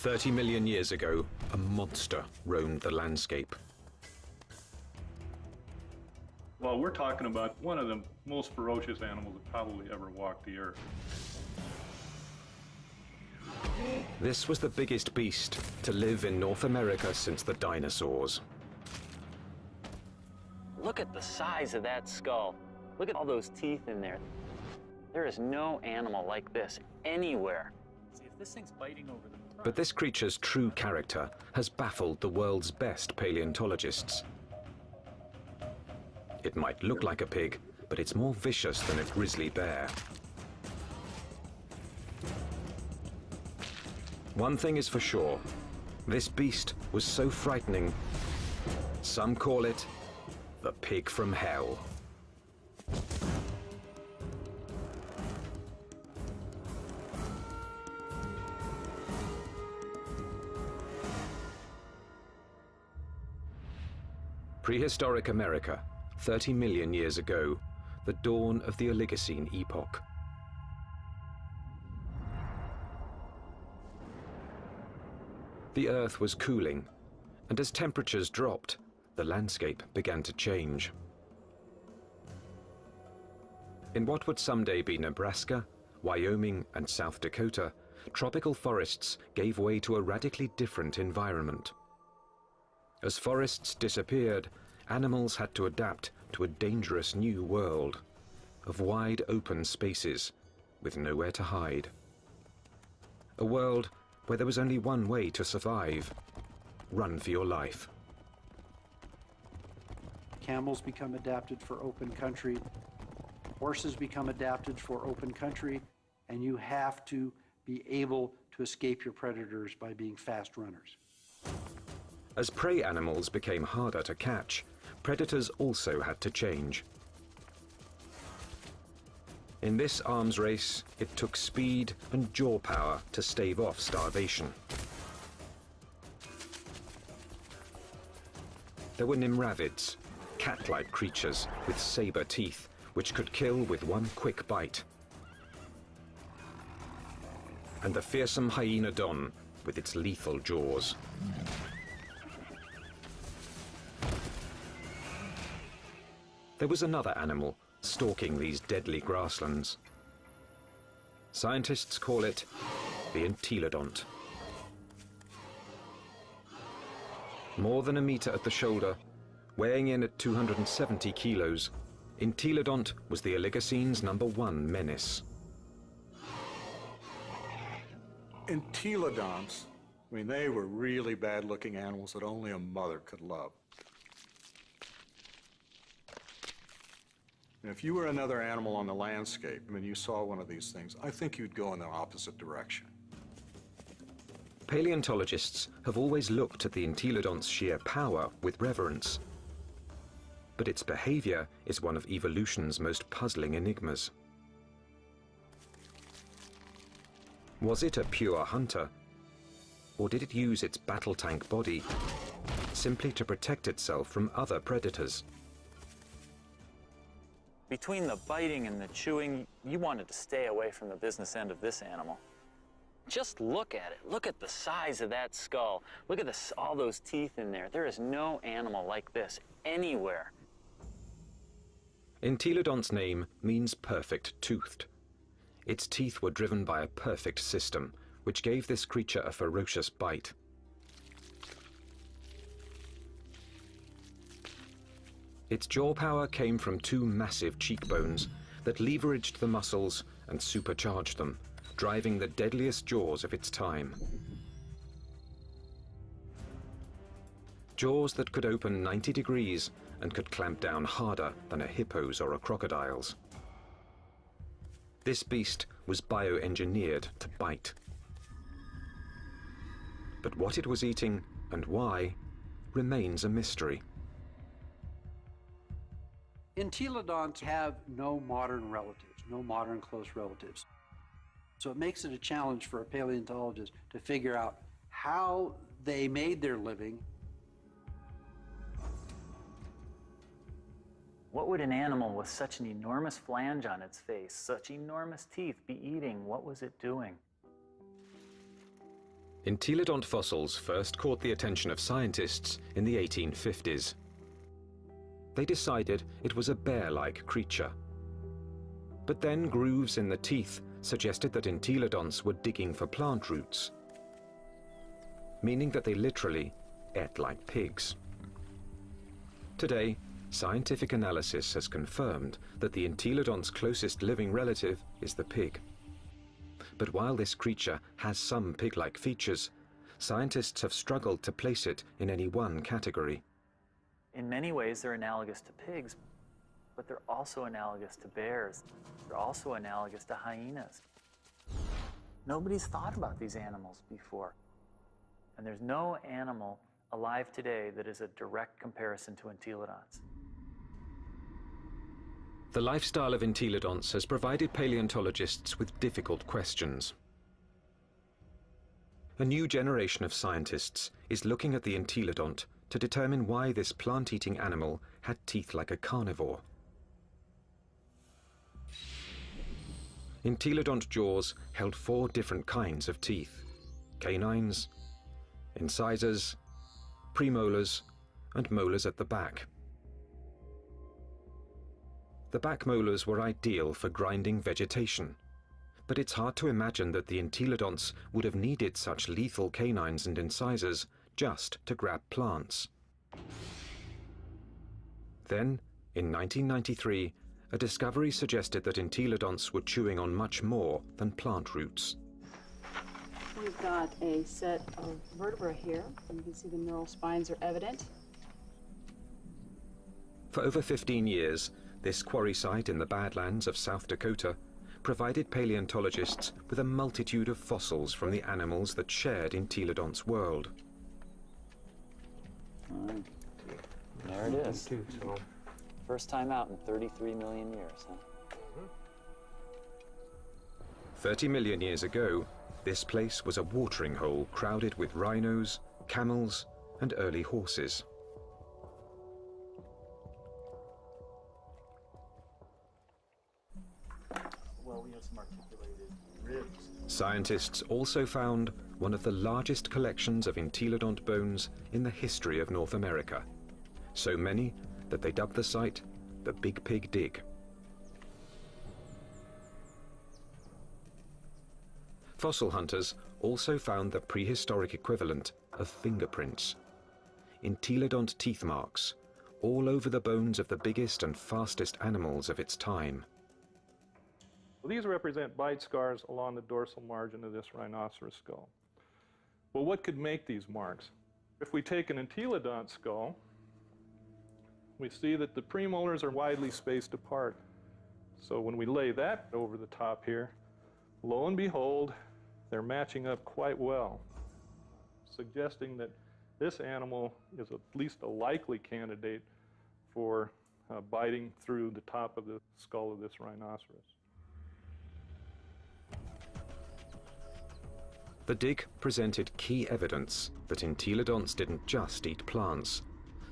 30 million years ago, a monster roamed the landscape. Well, we're talking about one of the most ferocious animals that probably ever walked the earth. This was the biggest beast to live in North America since the dinosaurs. Look at the size of that skull. Look at all those teeth in there. There is no animal like this anywhere. See, if this thing's biting over the front. But this creature's true character has baffled the world's best paleontologists. It might look like a pig, but it's more vicious than a grizzly bear. One thing is for sure, this beast was so frightening, some call it the pig from hell. Prehistoric America, 30 million years ago, the dawn of the Oligocene epoch. The Earth was cooling, and as temperatures dropped, the landscape began to change. In what would someday be Nebraska, Wyoming, and South Dakota, tropical forests gave way to a radically different environment. As forests disappeared, animals had to adapt to a dangerous new world of wide open spaces with nowhere to hide. A world where there was only one way to survive: run for your life. Camels become adapted for open country, horses become adapted for open country, and you have to be able to escape your predators by being fast runners. As prey animals became harder to catch, predators also had to change. In this arms race, it took speed and jaw power to stave off starvation. There were nimravids, cat-like creatures with saber teeth, which could kill with one quick bite. And the fearsome hyenodon with its lethal jaws. There was another animal stalking these deadly grasslands. Scientists call it the entelodont. More than a meter at the shoulder, weighing in at 270 kilos, entelodont was the Oligocene's #1 menace. Entelodonts, I mean, they were really bad-looking animals that only a mother could love. And if you were another animal on the landscape, I mean, you saw one of these things, I think you'd go in the opposite direction. Paleontologists have always looked at the entelodont's sheer power with reverence. But its behavior is one of evolution's most puzzling enigmas. Was it a pure hunter? Or did it use its battle tank body simply to protect itself from other predators? Between the biting and the chewing, you wanted to stay away from the business end of this animal. Just look at it. Look at the size of that skull. Look at this, all those teeth in there. There is no animal like this anywhere. Entelodont's name means perfect-toothed. Its teeth were driven by a perfect system, which gave this creature a ferocious bite. Its jaw power came from two massive cheekbones that leveraged the muscles and supercharged them, driving the deadliest jaws of its time. Jaws that could open 90 degrees and could clamp down harder than a hippo's or a crocodile's. This beast was bioengineered to bite. But what it was eating and why remains a mystery. Entelodonts have no modern relatives, no modern close relatives. So it makes it a challenge for a paleontologist to figure out how they made their living. What would an animal with such an enormous flange on its face, such enormous teeth, be eating? What was it doing? Entelodont fossils first caught the attention of scientists in the 1850s. They decided it was a bear-like creature. But then grooves in the teeth suggested that entelodonts were digging for plant roots, meaning that they literally ate like pigs. Today, scientific analysis has confirmed that the entelodont's closest living relative is the pig. But while this creature has some pig-like features, scientists have struggled to place it in any one category. In many ways, they're analogous to pigs, but they're also analogous to bears. They're also analogous to hyenas. Nobody's thought about these animals before. And there's no animal alive today that is a direct comparison to entelodonts. The lifestyle of entelodonts has provided paleontologists with difficult questions. A new generation of scientists is looking at the entelodont to determine why this plant-eating animal had teeth like a carnivore. Entelodont jaws held 4 different kinds of teeth: canines, incisors, premolars, and molars at the back. The back molars were ideal for grinding vegetation, but it's hard to imagine that the entelodonts would have needed such lethal canines and incisors just to grab plants. Then, in 1993, a discovery suggested that entelodonts were chewing on much more than plant roots. We've got a set of vertebrae here. You can see the neural spines are evident. For over 15 years, this quarry site in the Badlands of South Dakota provided paleontologists with a multitude of fossils from the animals that shared entelodont's world. There it is. First time out in 33 million years, huh? 30 million years ago, this place was a watering hole crowded with rhinos, camels, and early horses. Well, we have some articulated ribs. Scientists also found one of the largest collections of entelodont bones in the history of North America. So many that they dubbed the site the Big Pig Dig. Fossil hunters also found the prehistoric equivalent of fingerprints. Entelodont teeth marks all over the bones of the biggest and fastest animals of its time. Well, these represent bite scars along the dorsal margin of this rhinoceros skull. Well, what could make these marks? If we take an entelodont skull, we see that the premolars are widely spaced apart. So when we lay that over the top here, lo and behold, they're matching up quite well, suggesting that this animal is at least a likely candidate for biting through the top of the skull of this rhinoceros. The dig presented key evidence that entelodonts didn't just eat plants,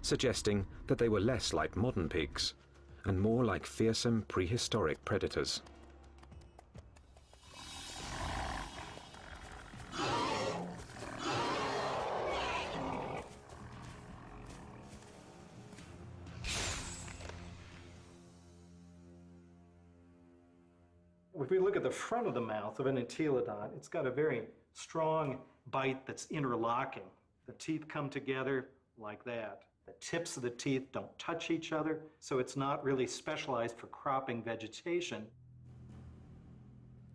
suggesting that they were less like modern pigs and more like fearsome prehistoric predators. If we look at the front of the mouth of an entelodont, it's got a very strong bite that's interlocking. The teeth come together like that. The tips of the teeth don't touch each other, so it's not really specialized for cropping vegetation.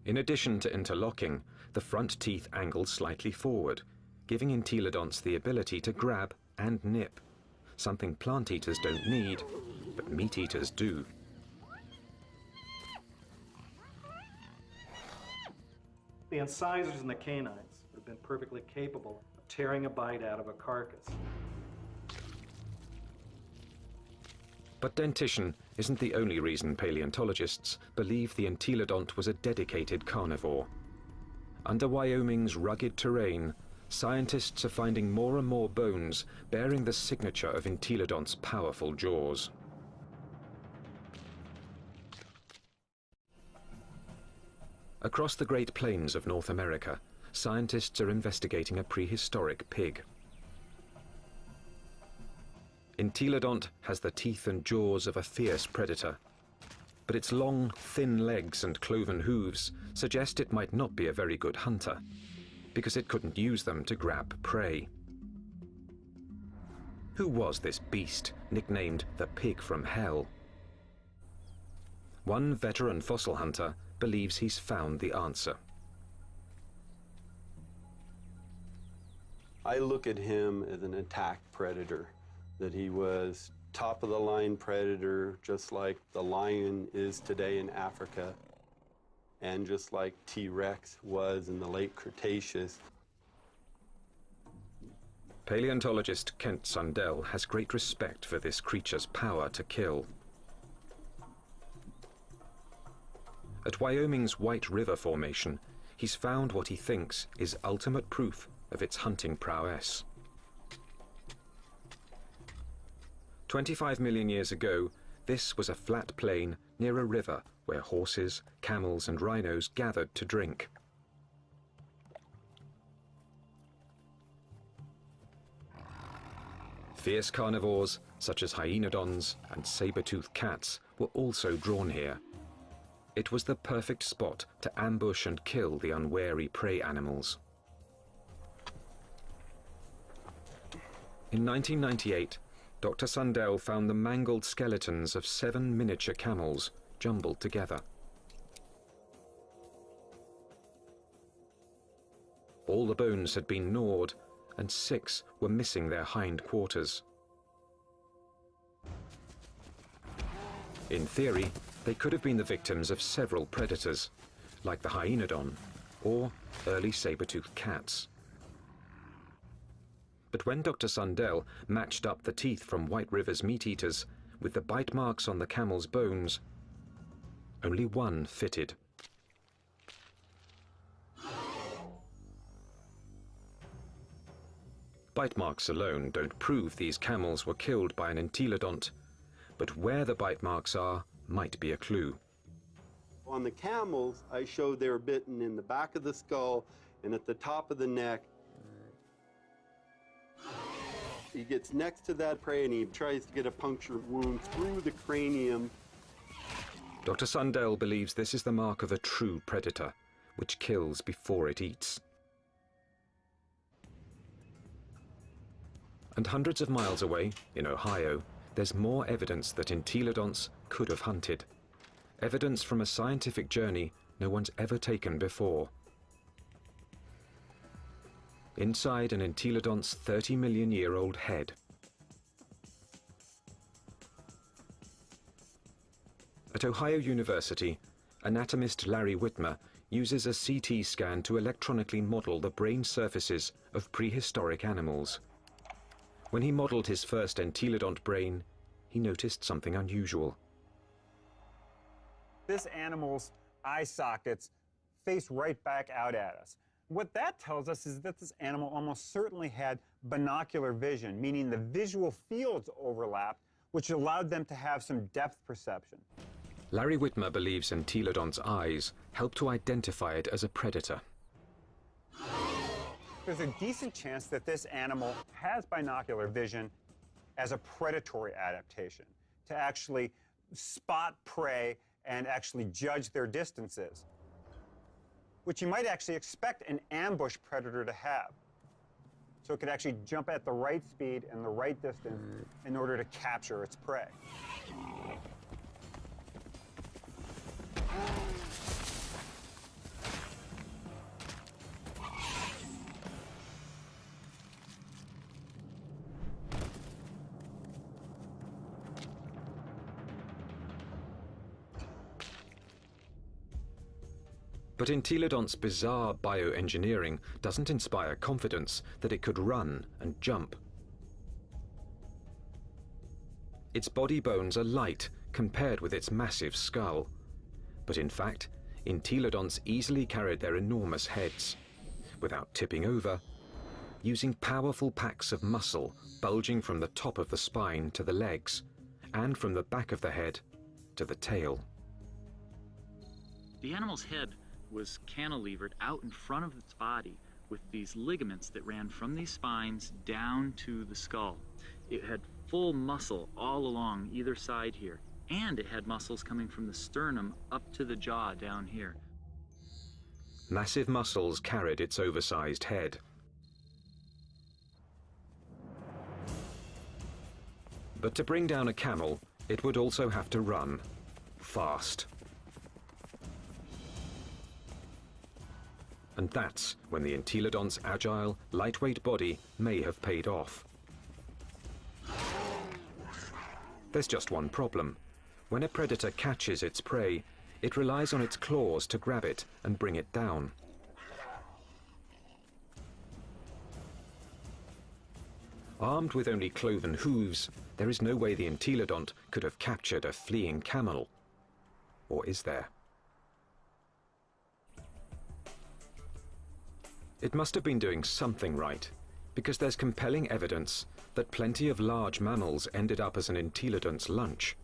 In addition to interlocking, the front teeth angle slightly forward, giving entelodonts the ability to grab and nip, something plant eaters don't need, but meat eaters do. The incisors and the canines have been perfectly capable of tearing a bite out of a carcass. But dentition isn't the only reason paleontologists believe the entelodont was a dedicated carnivore. Under Wyoming's rugged terrain, scientists are finding more and more bones bearing the signature of entelodont's powerful jaws. Across the Great Plains of North America, scientists are investigating a prehistoric pig. Entelodont has the teeth and jaws of a fierce predator, but its long, thin legs and cloven hooves suggest it might not be a very good hunter, because it couldn't use them to grab prey. Who was this beast, nicknamed the Pig from Hell? One veteran fossil hunter believes he's found the answer. I look at him as an attack predator, that he was top-of-the-line predator, just like the lion is today in Africa, and just like T-Rex was in the late Cretaceous. Paleontologist Kent Sundell has great respect for this creature's power to kill. At Wyoming's White River Formation, he's found what he thinks is ultimate proof of its hunting prowess. 25 million years ago, this was a flat plain near a river where horses, camels, and rhinos gathered to drink. Fierce carnivores, such as hyenodons and saber-toothed cats, were also drawn here. It was the perfect spot to ambush and kill the unwary prey animals. In 1998, Dr. Sundell found the mangled skeletons of 7 miniature camels jumbled together. All the bones had been gnawed, and 6 were missing their hind quarters. In theory, they could have been the victims of several predators, like the hyenodon or early saber-toothed cats. But when Dr. Sundell matched up the teeth from White River's meat-eaters with the bite marks on the camel's bones, only one fitted. Bite marks alone don't prove these camels were killed by an entelodont, but where the bite marks are might be a clue. On the camels, I showed they were bitten in the back of the skull and at the top of the neck. He gets next to that prey and he tries to get a punctured wound through the cranium. Dr. Sundell believes this is the mark of a true predator, which kills before it eats. And hundreds of miles away, in Ohio, there's more evidence that entelodonts could have hunted. Evidence from a scientific journey no one's ever taken before. Inside an entelodont's 30-million-year-old head. At Ohio University, anatomist Larry Whitmer uses a CT scan to electronically model the brain surfaces of prehistoric animals. When he modeled his first entelodont brain, he noticed something unusual. This animal's eye sockets face right back out at us. What that tells us is that this animal almost certainly had binocular vision, meaning the visual fields overlapped, which allowed them to have some depth perception. Larry Whitmer believes entelodont's eyes help to identify it as a predator. There's a decent chance that this animal has binocular vision as a predatory adaptation, to actually spot prey and actually judge their distances, which you might actually expect an ambush predator to have. So it could actually jump at the right speed and the right distance in order to capture its prey. But entelodont's bizarre bioengineering doesn't inspire confidence that it could run and jump. Its body bones are light compared with its massive skull. But in fact, entelodonts easily carried their enormous heads, without tipping over, using powerful packs of muscle bulging from the top of the spine to the legs, and from the back of the head to the tail. The animal's head was cantilevered out in front of its body with these ligaments that ran from these spines down to the skull. It had full muscle all along either side here, and it had muscles coming from the sternum up to the jaw down here. Massive muscles carried its oversized head. But to bring down a camel, it would also have to run fast. And that's when the entelodont's agile, lightweight body may have paid off. There's just one problem. When a predator catches its prey, it relies on its claws to grab it and bring it down. Armed with only cloven hooves, there is no way the entelodont could have captured a fleeing camel. Or is there? It must have been doing something right, because there's compelling evidence that plenty of large mammals ended up as an entelodont's lunch.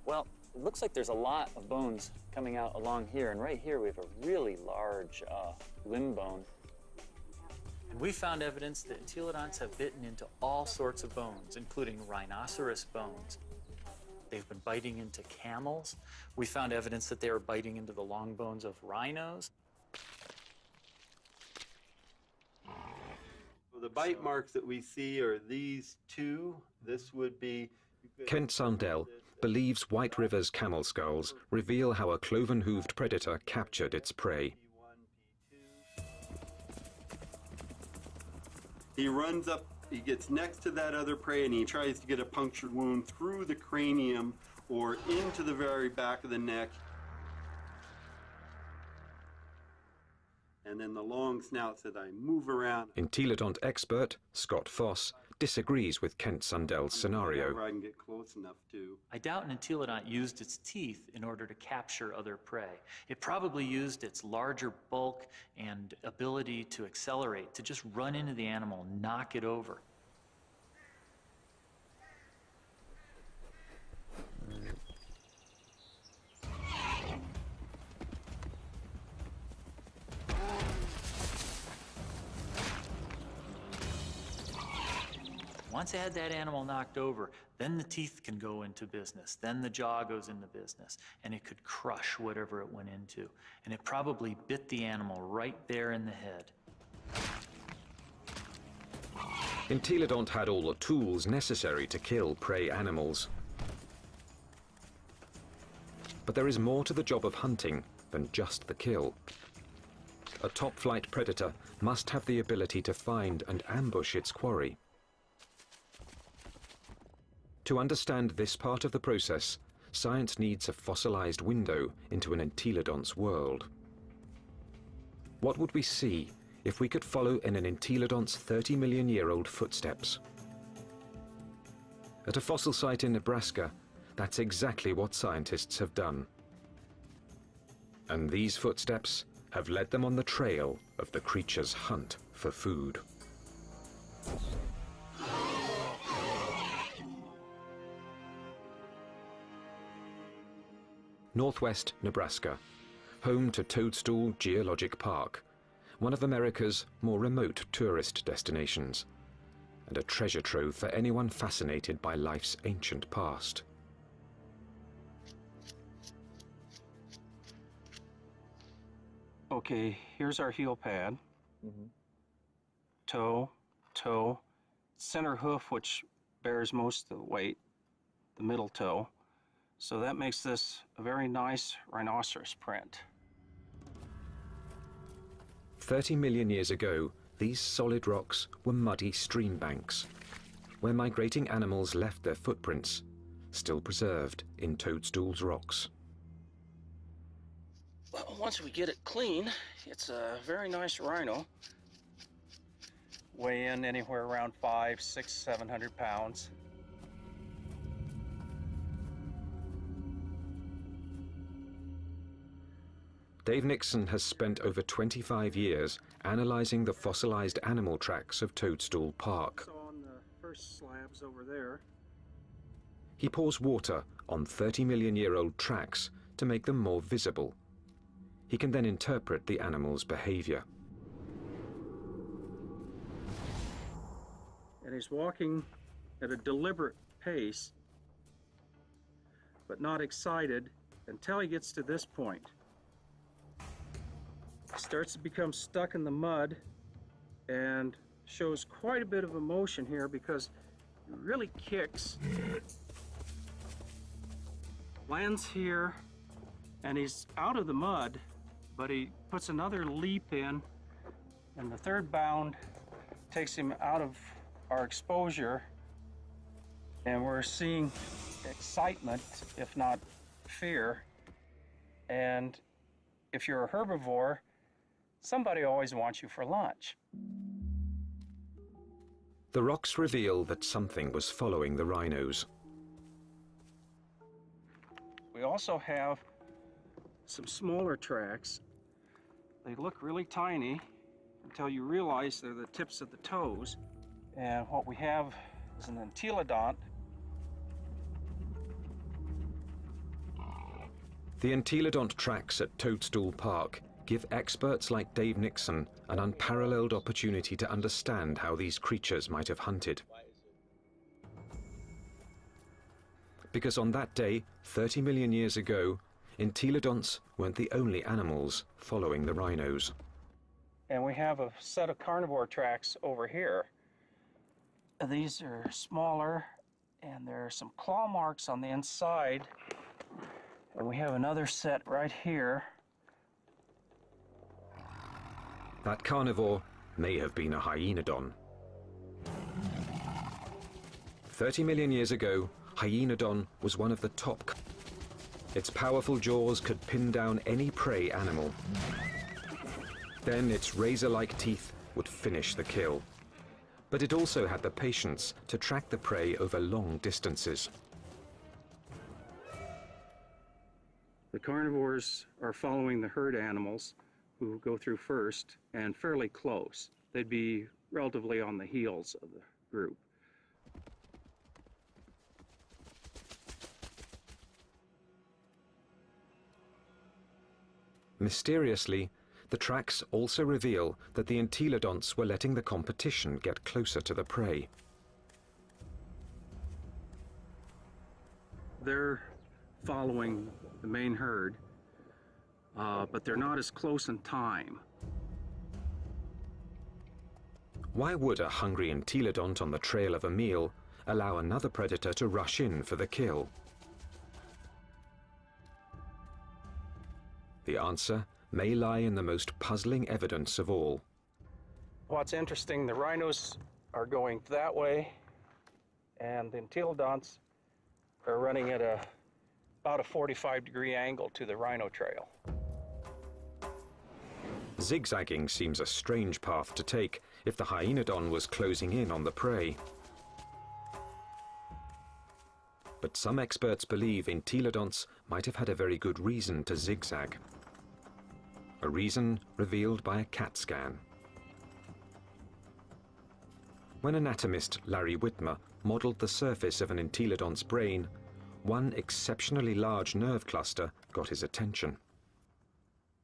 Well, it looks like there's a lot of bones coming out along here, and right here we have a really large limb bone. And we found evidence that entelodonts have bitten into all sorts of bones, including rhinoceros bones. They've been biting into camels. We found evidence that they were biting into the long bones of rhinos. Well, the bite marks that we see are these two. This would be... Kent Sundell believes White River's camel skulls reveal how a cloven-hooved predator captured its prey. He runs up, he gets next to that other prey, and he tries to get a punctured wound through the cranium or into the very back of the neck. And then the long snouts that I move around. Entelodont expert Scott Foss disagrees with Kent Sundell's scenario. I can get close enough to. I doubt an entelodont used its teeth in order to capture other prey. It probably used its larger bulk and ability to accelerate to just run into the animal and knock it over. Once I had that animal knocked over, then the teeth can go into business, then the jaw goes into business, and it could crush whatever it went into. And it probably bit the animal right there in the head. Entelodont had all the tools necessary to kill prey animals. But there is more to the job of hunting than just the kill. A top-flight predator must have the ability to find and ambush its quarry. To understand this part of the process, science needs a fossilized window into an entelodont's world. What would we see if we could follow in an entelodont's 30-million-year-old footsteps? At a fossil site in Nebraska, that's exactly what scientists have done. And these footsteps have led them on the trail of the creature's hunt for food. Northwest Nebraska, home to Toadstool Geologic Park, one of America's more remote tourist destinations, and a treasure trove for anyone fascinated by life's ancient past. Okay, here's our heel pad. Toe, toe, center hoof, which bears most of the weight, the middle toe. So that makes this a very nice rhinoceros print. 30 million years ago, these solid rocks were muddy stream banks, where migrating animals left their footprints, still preserved in Toadstool's rocks. Well, once we get it clean, it's a very nice rhino. Weigh in anywhere around 500, 600, 700 pounds. Dave Nixon has spent over 25 years analyzing the fossilized animal tracks of Toadstool Park. So on the first slabs over there. He pours water on 30-million-year-old tracks to make them more visible. he can then interpret the animal's behavior. And he's walking at a deliberate pace, but not excited until he gets to this point. He starts to become stuck in the mud and shows quite a bit of emotion here because he really kicks, lands here, and he's out of the mud, but he puts another leap in, and the third bound takes him out of our exposure, and we're seeing excitement, if not fear. And if you're a herbivore, somebody always wants you for lunch. The rocks reveal that something was following the rhinos. We also have some smaller tracks. They look really tiny until you realize they're the tips of the toes. And what we have is an entelodont. The entelodont tracks at Toadstool Park give experts like Dave Nixon an unparalleled opportunity to understand how these creatures might have hunted. Because on that day, 30 million years ago, entelodonts weren't the only animals following the rhinos. And we have a set of carnivore tracks over here. These are smaller, and there are some claw marks on the inside. And we have another set right here. That carnivore may have been a hyenodon. 30 million years ago, hyenodon was one of the top. Its powerful jaws could pin down any prey animal. Then its razor-like teeth would finish the kill. But it also had the patience to track the prey over long distances. The carnivores are following the herd animals who go through first and fairly close. They'd be relatively on the heels of the group. Mysteriously, the tracks also reveal that the entelodonts were letting the competition get closer to the prey. They're following the main herd, but they're not as close in time. Why would a hungry entelodont on the trail of a meal allow another predator to rush in for the kill? The answer may lie in the most puzzling evidence of all. What's interesting, the rhinos are going that way, and the entelodonts are running at about a 45-degree angle to the rhino trail. Zigzagging seems a strange path to take if the hyenodon was closing in on the prey. But some experts believe entelodonts might have had a very good reason to zigzag. A reason revealed by a CAT scan. When anatomist Larry Whitmer modeled the surface of an entelodont's brain, one exceptionally large nerve cluster got his attention.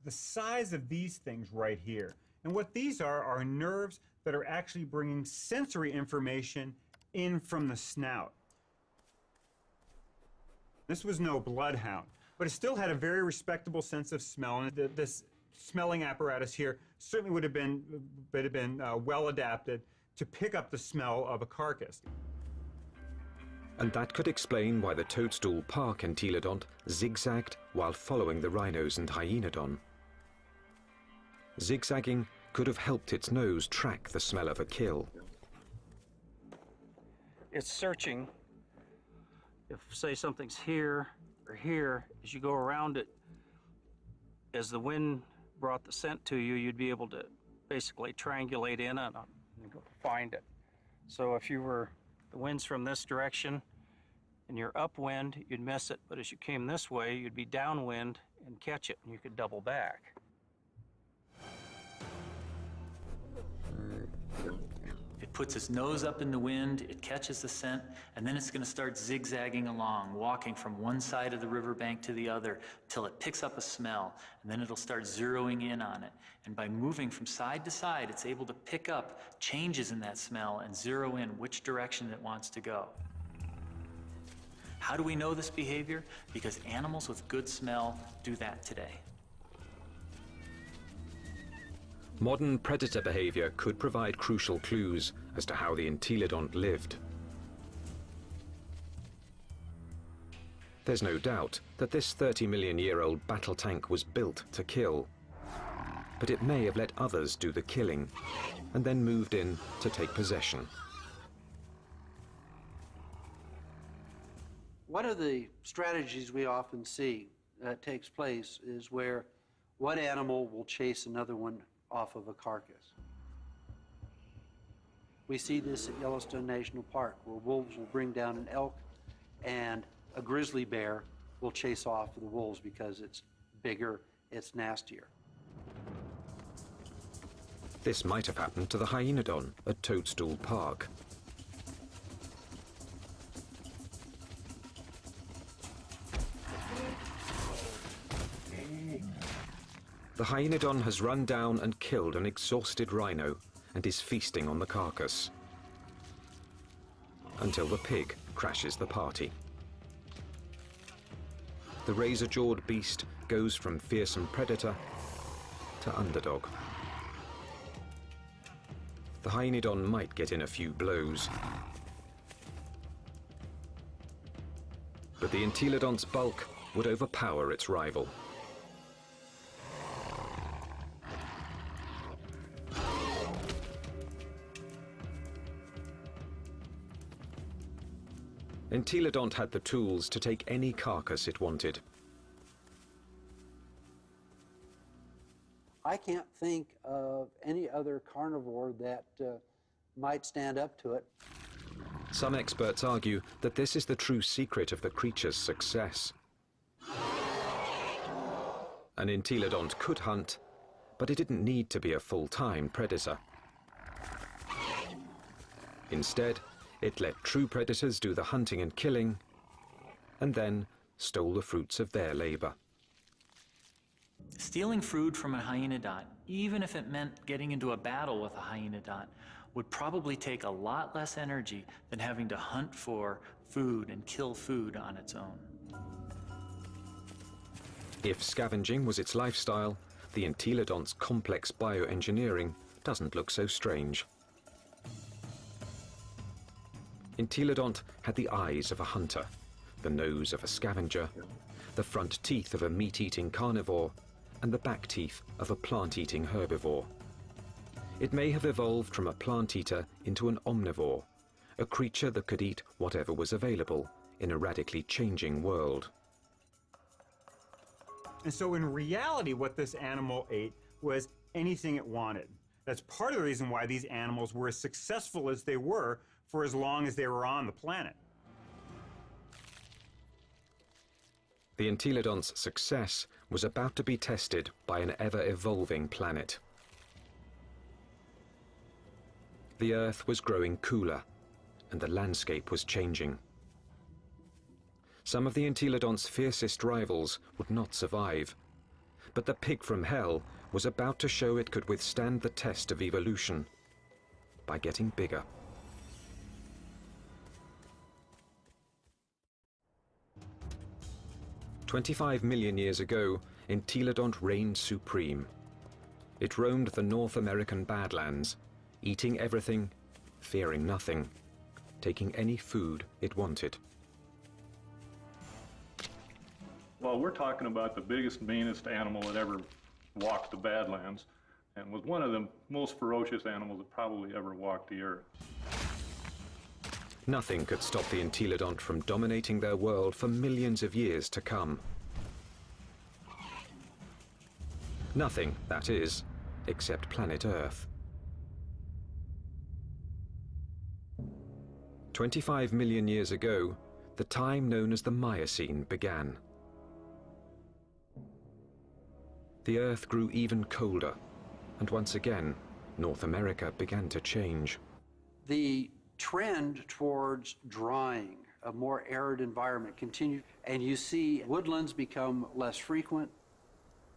The size of these things right here, and what these are nerves that are actually bringing sensory information in from the snout. This was no bloodhound, but it still had a very respectable sense of smell, and this smelling apparatus here certainly would have been well adapted to pick up the smell of a carcass. And that could explain why the Toadstool Park entelodont zigzagged while following the rhinos and hyenodon. Zigzagging could have helped its nose track the smell of a kill. It's searching. If, say, something's here or here, as you go around it, as the wind brought the scent to you, you'd be able to basically triangulate in and go find it. So if the wind's from this direction and you're upwind, you'd miss it, but as you came this way, you'd be downwind and catch it, and you could double back. It puts its nose up in the wind, it catches the scent, and then it's going to start zigzagging along, walking from one side of the riverbank to the other till it picks up a smell, and then it'll start zeroing in on it. And by moving from side to side, it's able to pick up changes in that smell and zero in which direction it wants to go. How do we know this behavior? Because animals with good smell do that today. Modern predator behavior could provide crucial clues as to how the entelodont lived. There's no doubt that this 30-million-year-old battle tank was built to kill, but it may have let others do the killing and then moved in to take possession. One of the strategies we often see that takes place is where one animal will chase another one off of a carcass. We see this at Yellowstone National Park, where wolves will bring down an elk and a grizzly bear will chase off the wolves because it's bigger, it's nastier. This might have happened to the hyenodon at Toadstool Park. The hyenodon has run down and killed an exhausted rhino and is feasting on the carcass until the pig crashes the party. The razor-jawed beast goes from fearsome predator to underdog. The hyenodon might get in a few blows, but the entelodont's bulk would overpower its rival. Entelodont had the tools to take any carcass it wanted. I can't think of any other carnivore that might stand up to it. Some experts argue that this is the true secret of the creature's success. An entelodont could hunt, but it didn't need to be a full-time predator. Instead, it let true predators do the hunting and killing, and then stole the fruits of their labor. Stealing food from a hyenodont, even if it meant getting into a battle with a hyenodont, would probably take a lot less energy than having to hunt for food and kill food on its own. If scavenging was its lifestyle, the entelodont's complex bioengineering doesn't look so strange. Entelodont had the eyes of a hunter, the nose of a scavenger, the front teeth of a meat-eating carnivore, and the back teeth of a plant-eating herbivore. It may have evolved from a plant-eater into an omnivore, a creature that could eat whatever was available in a radically changing world. And so in reality, what this animal ate was anything it wanted. That's part of the reason why these animals were as successful as they were for as long as they were on the planet. The entelodont's success was about to be tested by an ever-evolving planet. The Earth was growing cooler, and the landscape was changing. Some of the entelodont's fiercest rivals would not survive, but the pig from hell was about to show it could withstand the test of evolution by getting bigger. "25 million years ago, entelodont reigned supreme. It roamed the North American Badlands, eating everything, fearing nothing, taking any food it wanted." Well, we're talking about the biggest, meanest animal that ever walked the Badlands, and was one of the most ferocious animals that probably ever walked the earth. Nothing could stop the entelodont from dominating their world for millions of years to come. Nothing, that is, except planet Earth. 25 million years ago, the time known as the Miocene began. The Earth grew even colder, and once again, North America began to change. The trend towards drying, a more arid environment continued, and you see woodlands become less frequent,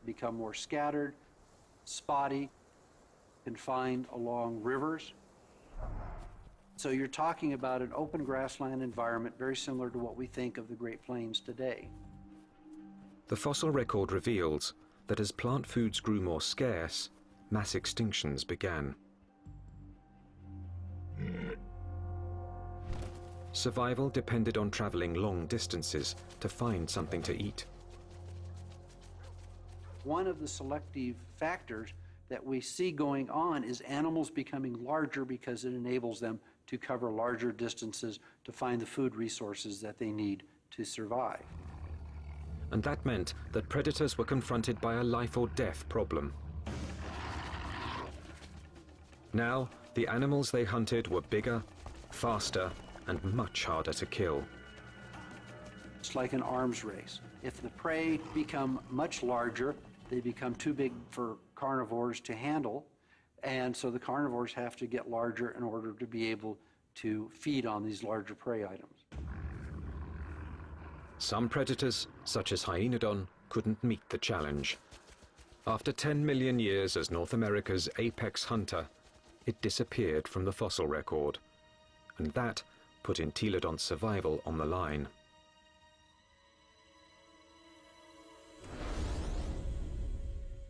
become more scattered, spotty, confined along rivers. So you're talking about an open grassland environment very similar to what we think of the Great Plains today. The fossil record reveals that as plant foods grew more scarce, mass extinctions began. Survival depended on traveling long distances to find something to eat. One of the selective factors that we see going on is animals becoming larger because it enables them to cover larger distances to find the food resources that they need to survive. And that meant that predators were confronted by a life or death problem. Now, the animals they hunted were bigger, faster, and much harder to kill. It's like an arms race. If the prey become much larger, they become too big for carnivores to handle, and so the carnivores have to get larger in order to be able to feed on these larger prey items. Some predators, such as Hyaenodon, couldn't meet the challenge. After 10 million years as North America's apex hunter, it disappeared from the fossil record, and that put Entelodon's survival on the line.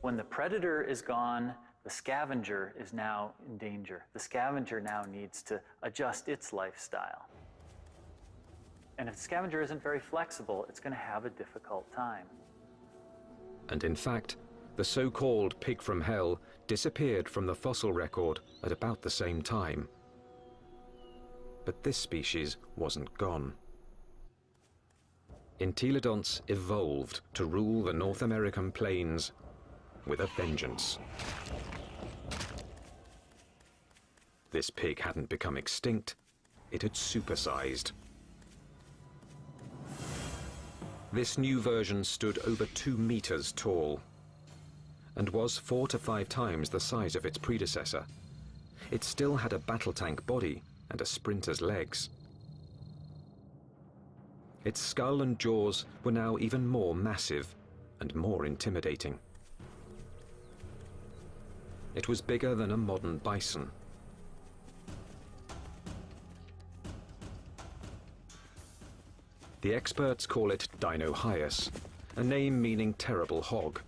When the predator is gone, the scavenger is now in danger. The scavenger now needs to adjust its lifestyle. And if the scavenger isn't very flexible, it's going to have a difficult time. And in fact, the so-called pig from hell disappeared from the fossil record at about the same time. But this species wasn't gone. Entelodonts evolved to rule the North American plains with a vengeance. This pig hadn't become extinct, it had supersized. This new version stood over 2 meters tall and was 4 to 5 times the size of its predecessor. It still had a battle tank body and a sprinter's legs. Its skull and jaws were now even more massive and more intimidating. It was bigger than a modern bison. The experts call it Dinohyus, a name meaning terrible hog.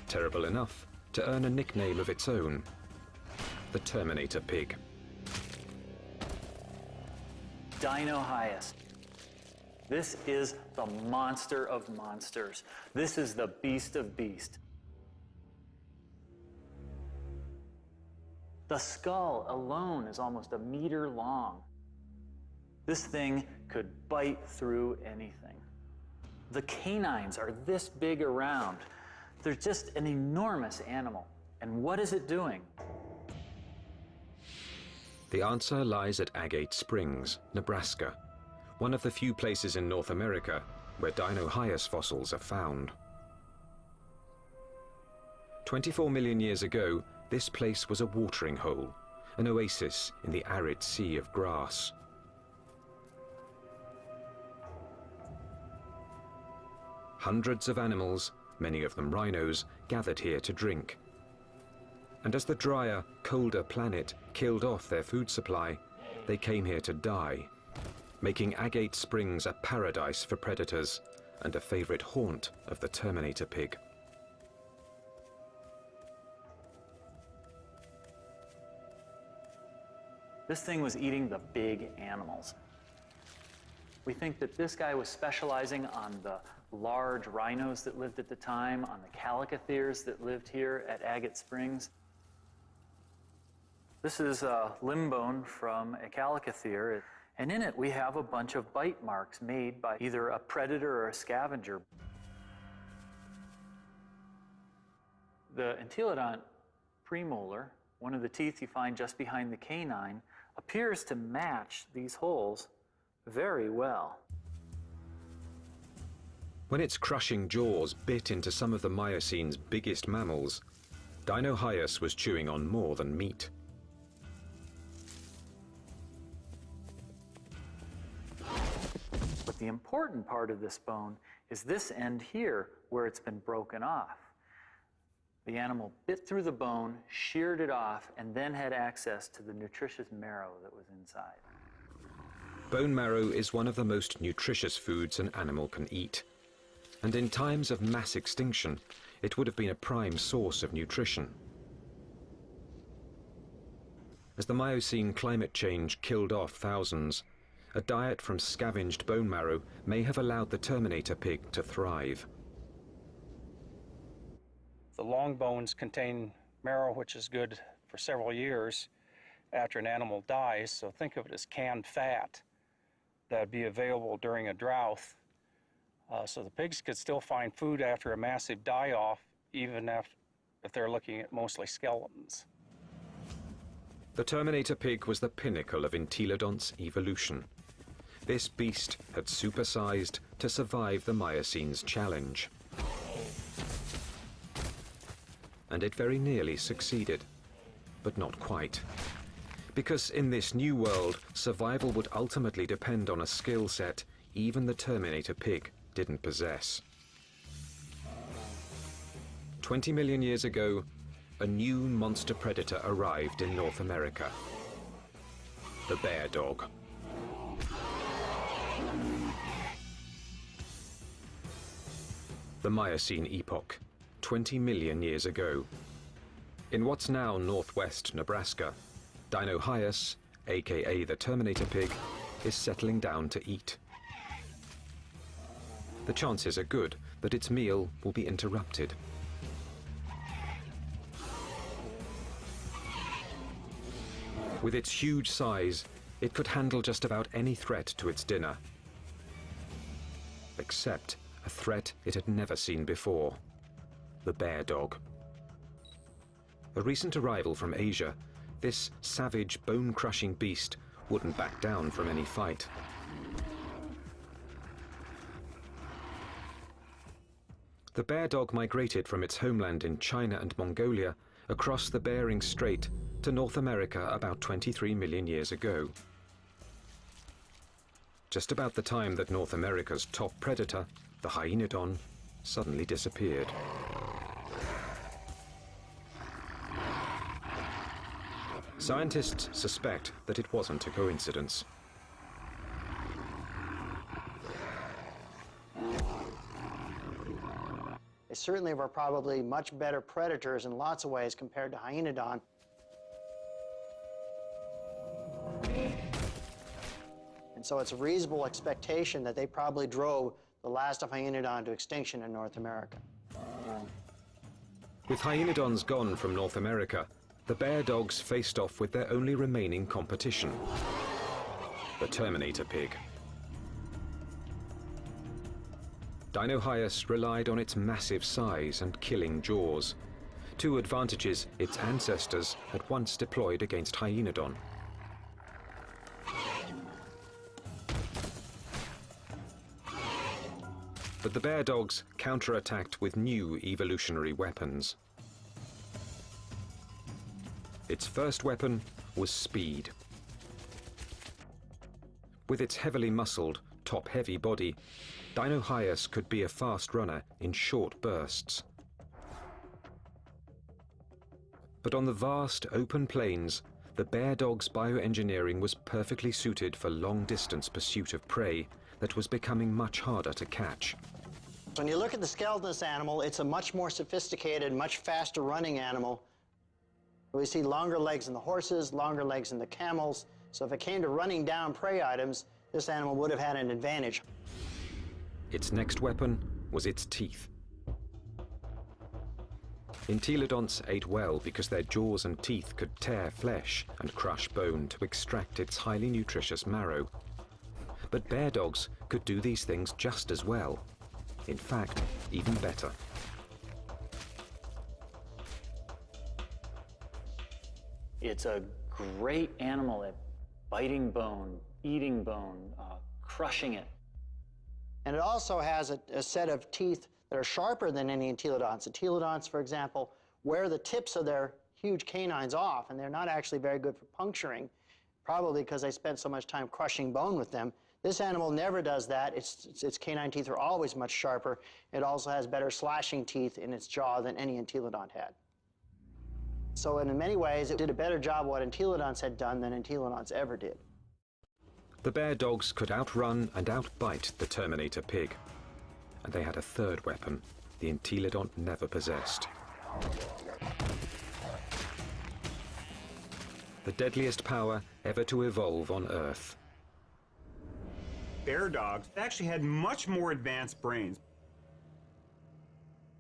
Terrible enough to earn a nickname of its own, the Terminator pig. Dinohyus. This is the monster of monsters. This is the beast of beasts. The skull alone is almost 1 meter long. This thing could bite through anything. The canines are this big around. They're just an enormous animal. And what is it doing? The answer lies at Agate Springs, Nebraska, one of the few places in North America where Dinohyus fossils are found. 24 million years ago, this place was a watering hole, an oasis in the arid sea of grass. Hundreds of animals, many of them rhinos, gathered here to drink. And as the drier, colder planet killed off their food supply, they came here to die, making Agate Springs a paradise for predators and a favorite haunt of the Terminator pig. This thing was eating the big animals. We think that this guy was specializing on the large rhinos that lived at the time, on the calicotheres that lived here at Agate Springs. This is a limb bone from a calicothere, and in it we have a bunch of bite marks made by either a predator or a scavenger. The Entelodont premolar, one of the teeth you find just behind the canine, appears to match these holes very well. When its crushing jaws bit into some of the Miocine's biggest mammals, Dinohyus was chewing on more than meat. But the important part of this bone is this end here where it's been broken off. The animal bit through the bone, sheared it off, and then had access to the nutritious marrow that was inside. Bone marrow is one of the most nutritious foods an animal can eat. And in times of mass extinction, it would have been a prime source of nutrition. As the Miocene climate change killed off thousands, a diet from scavenged bone marrow may have allowed the Terminator pig to thrive. The long bones contain marrow, which is good for several years after an animal dies, so think of it as canned fat that would be available during a drought. So the pigs could still find food after a massive die-off, even if they're looking at mostly skeletons. The Terminator pig was the pinnacle of entelodonts evolution. This beast had supersized to survive the Miocene's challenge. And it very nearly succeeded, but not quite. Because in this new world, survival would ultimately depend on a skill set even the Terminator pig didn't possess. 20 million years ago, a new monster predator arrived in North America. The bear dog. The Miocene epoch, 20 million years ago. In what's now northwest Nebraska, Dinohyus, aka the Terminator pig, is settling down to eat. The chances are good that its meal will be interrupted. With its huge size, it could handle just about any threat to its dinner. Except a threat it had never seen before: the bear dog. A recent arrival from Asia, this savage, bone-crushing beast wouldn't back down from any fight. The bear dog migrated from its homeland in China and Mongolia across the Bering Strait to North America about 23 million years ago. Just about the time that North America's top predator, the hyenodon, suddenly disappeared. Scientists suspect that it wasn't a coincidence. They certainly were probably much better predators in lots of ways compared to hyenodon. And so it's a reasonable expectation that they probably drove the last of hyenodon to extinction in North America. With hyenodons gone from North America, the bear dogs faced off with their only remaining competition: the Terminator pig. Dinohyus relied on its massive size and killing jaws, two advantages its ancestors had once deployed against hyenodon. But the bear dogs counterattacked with new evolutionary weapons. Its first weapon was speed. With its heavily muscled, top-heavy body, Dinohyus could be a fast runner in short bursts. But on the vast, open plains, the bear dog's bioengineering was perfectly suited for long-distance pursuit of prey that was becoming much harder to catch. When you look at the skeleton of this animal, it's a much more sophisticated, much faster running animal. We see longer legs in the horses, longer legs in the camels. So if it came to running down prey items, this animal would have had an advantage. Its next weapon was its teeth. Entelodonts ate well because their jaws and teeth could tear flesh and crush bone to extract its highly nutritious marrow. But bear dogs could do these things just as well. In fact, even better. It's a great animal at biting bone, eating bone, crushing it. And it also has a set of teeth that are sharper than any entelodonts. Entelodonts, for example, wear the tips of their huge canines off, and they're not actually very good for puncturing, probably because they spent so much time crushing bone with them. This animal never does that. Its canine teeth are always much sharper. It also has better slashing teeth in its jaw than any entelodont had. So in many ways, it did a better job of what entelodonts had done than entelodonts ever did. The bear dogs could outrun and outbite the Terminator pig. And they had a third weapon the entelodont never possessed. The deadliest power ever to evolve on Earth. Bear dogs actually had much more advanced brains.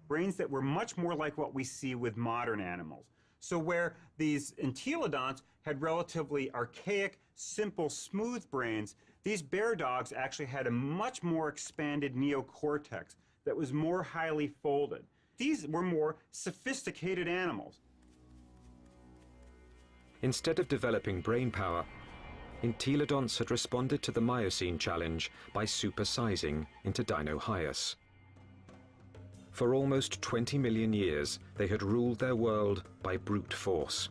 Brains that were much more like what we see with modern animals. So where these entelodonts had relatively archaic, simple, smooth brains, these bear dogs actually had a much more expanded neocortex that was more highly folded. These were more sophisticated animals. Instead of developing brain power, entelodonts had responded to the Miocene challenge by supersizing into Dinohyus. For almost 20 million years, they had ruled their world by brute force.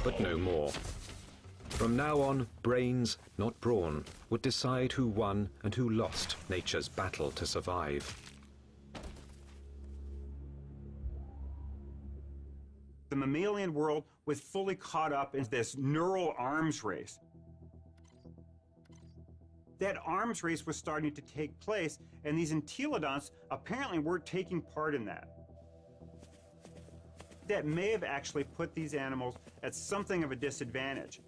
But no more. From now on, brains, not brawn, would decide who won and who lost nature's battle to survive. The mammalian world was fully caught up in this neural arms race. That arms race was starting to take place, and these entelodonts apparently weren't taking part in that. That may have actually put these animals at something of a disadvantage.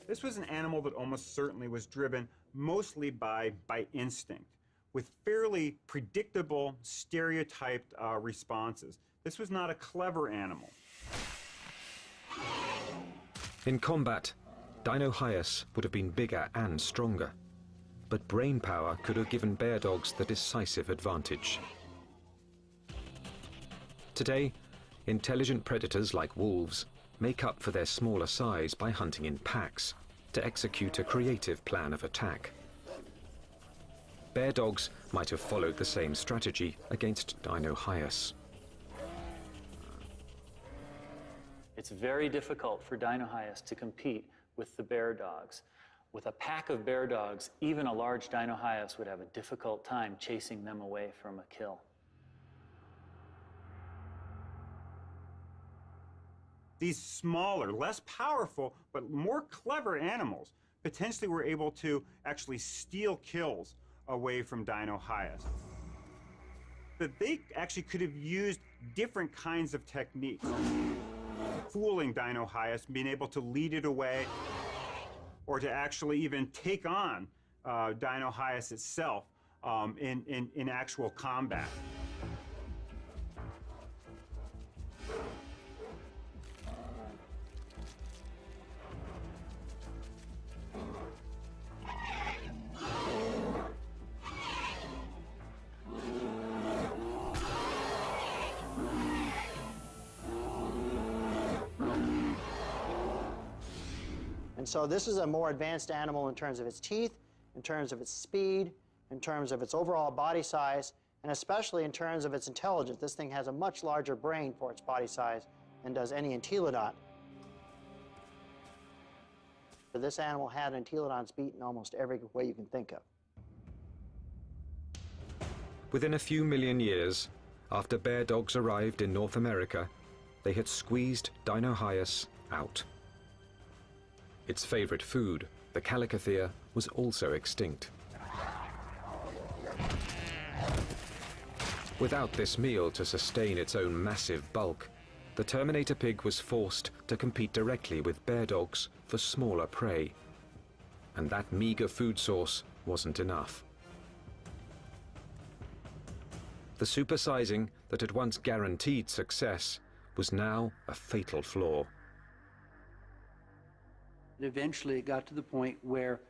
This was an animal that almost certainly was driven mostly by instinct, with fairly predictable, stereotyped responses. This was not a clever animal. In combat, Dinohyus would have been bigger and stronger, but brain power could have given bear dogs the decisive advantage. Today, intelligent predators like wolves make up for their smaller size by hunting in packs to execute a creative plan of attack. Bear dogs might have followed the same strategy against Dinohyus. It's very difficult for Dinohyus to compete with the bear dogs. With a pack of bear dogs, even a large Dinohyus would have a difficult time chasing them away from a kill. These smaller, less powerful, but more clever animals potentially were able to actually steal kills away from Dinohyus. That they actually could have used different kinds of techniques. Fooling Dinohyus, being able to lead it away, or to actually even take on Dinohyus itself in actual combat. So this is a more advanced animal in terms of its teeth, in terms of its speed, in terms of its overall body size, and especially in terms of its intelligence. This thing has a much larger brain for its body size than does any entelodont. So this animal had entelodonts beat in almost every way you can think of. Within a few million years, after bear dogs arrived in North America, they had squeezed Dinohyus out. Its favorite food, the calicothea, was also extinct. Without this meal to sustain its own massive bulk, the Terminator pig was forced to compete directly with bear dogs for smaller prey. And that meager food source wasn't enough. The supersizing that had once guaranteed success was now a fatal flaw. Eventually, it got to the point where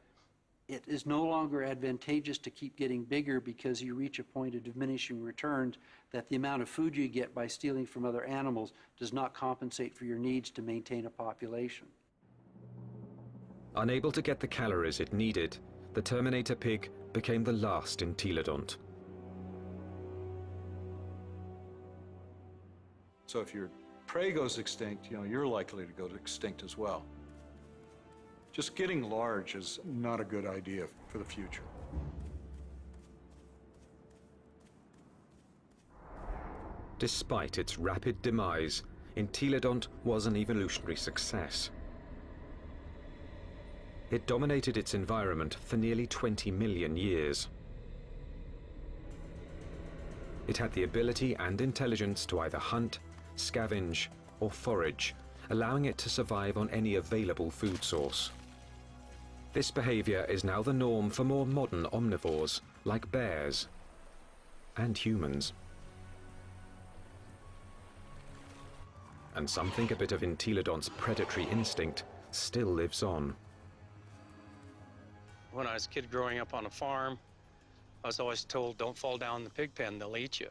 it is no longer advantageous to keep getting bigger because you reach a point of diminishing returns, that the amount of food you get by stealing from other animals does not compensate for your needs to maintain a population. Unable to get the calories it needed, the Terminator pig became the last entelodont. So if your prey goes extinct, you're likely to go extinct as well. Just getting large is not a good idea for the future. Despite its rapid demise, entelodont was an evolutionary success. It dominated its environment for nearly 20 million years. It had the ability and intelligence to either hunt, scavenge, or forage, allowing it to survive on any available food source. This behavior is now the norm for more modern omnivores, like bears and humans. And some think a bit of entelodont's predatory instinct still lives on. When I was a kid growing up on a farm, I was always told, don't fall down the pig pen, they'll eat you.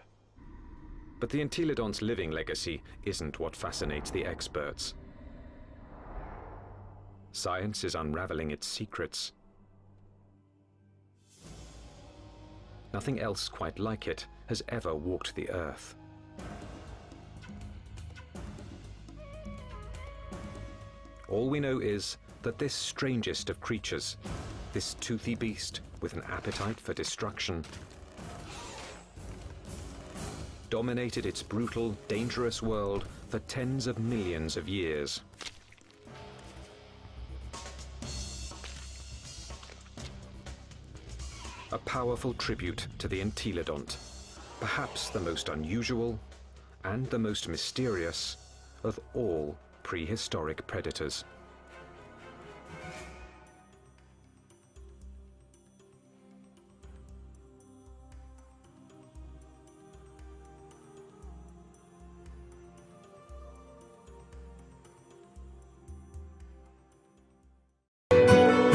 But the entelodont's living legacy isn't what fascinates the experts. Science is unraveling its secrets. Nothing else quite like it has ever walked the earth. All we know is that this strangest of creatures, this toothy beast with an appetite for destruction, dominated its brutal, dangerous world for tens of millions of years. A powerful tribute to the entelodont, perhaps the most unusual and the most mysterious of all prehistoric predators.